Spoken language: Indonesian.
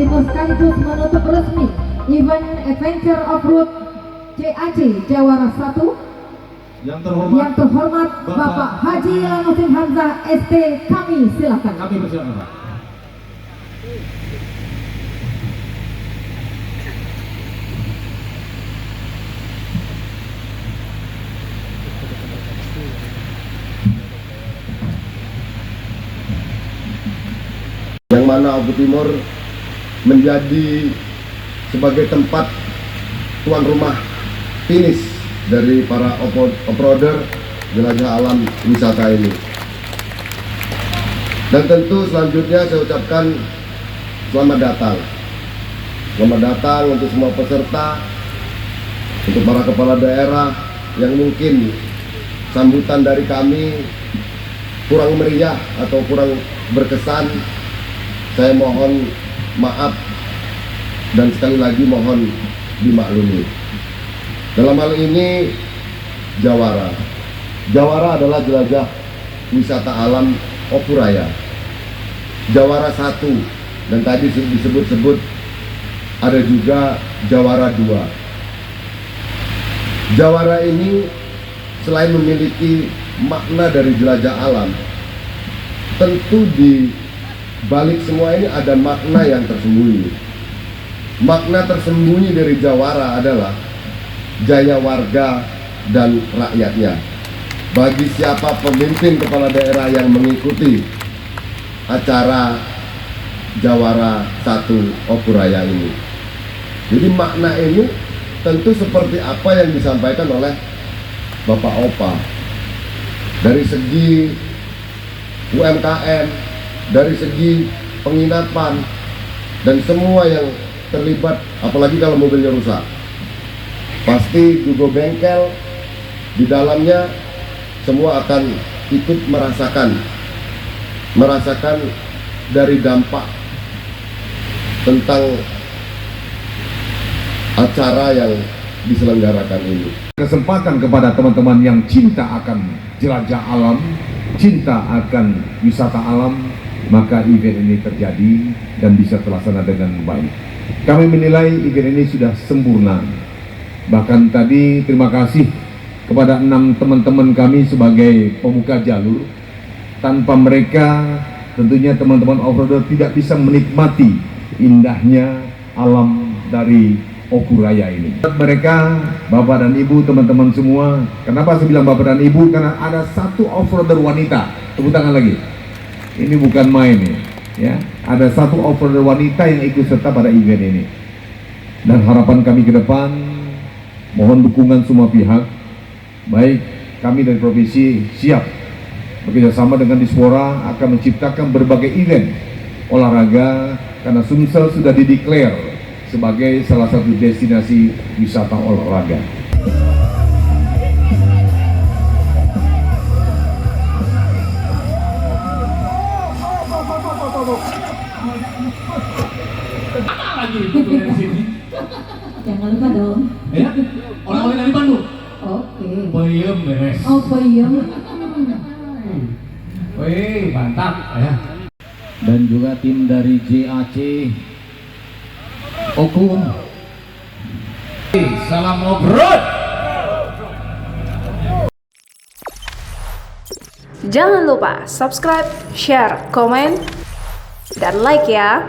Timur sekaligus menutup resmi event Adventure Off-Road JAC Jawara 1. Yang terhormat Bapak Haji Lanuddin Hamzah ST, kami silakan. Kami persilakan, Pak. Yang mana Off-Road Timur menjadi sebagai tempat tuan rumah finish dari para off-roader jelajah alam wisata ini. Dan tentu selanjutnya saya ucapkan selamat datang. Selamat datang untuk semua peserta, untuk para kepala daerah yang mungkin sambutan dari kami kurang meriah atau kurang berkesan. Saya mohon maaf dan sekali lagi mohon dimaklumi. Dalam hal ini Jawara adalah jelajah wisata alam Opuraya. Jawara 1 dan tadi disebut-sebut ada juga Jawara 2. Jawara ini selain memiliki makna dari jelajah alam, tentu di balik semua ini ada makna yang tersembunyi. Makna tersembunyi dari Jawara adalah jaya warga dan rakyatnya. Bagi siapa pemimpin kepala daerah yang mengikuti acara Jawara 1 Opuraya ini. Jadi makna ini tentu seperti apa yang disampaikan oleh Bapak Opa. Dari segi UMKM, dari segi penginapan, dan semua yang terlibat, apalagi kalau mobilnya rusak, pasti juga bengkel di dalamnya semua akan ikut merasakan dari dampak tentang acara yang diselenggarakan ini. Kesempatan kepada teman-teman yang cinta akan jelajah alam, cinta akan wisata alam, maka event ini terjadi dan bisa terlaksana dengan baik. Kami menilai event ini sudah sempurna. Bahkan tadi terima kasih kepada 6 teman-teman kami sebagai pembuka jalur. Tanpa mereka tentunya teman-teman off-roader tidak bisa menikmati indahnya alam dari Opuraya ini. Mereka, Bapak dan Ibu, teman-teman semua, kenapa saya bilang Bapak dan Ibu? Karena ada satu off-roader wanita. Tepuk tangan lagi. Ini bukan main ya. Ada satu off-roader wanita yang ikut serta pada event ini. Dan harapan kami ke depan, mohon dukungan semua pihak. Baik, kami dari provinsi siap bekerjasama dengan Dispora akan menciptakan berbagai event olahraga, karena Sumsel sudah dideklar sebagai salah satu destinasi wisata olahraga. Jangan lupa dong. Ya, orang-orang dari Bandung. Oke. Peyem beres. Oh, peyem. Wih, mantap ya. Dan juga tim dari JAC Oku. Salam off-road. Jangan lupa subscribe, share, komen, dan like ya.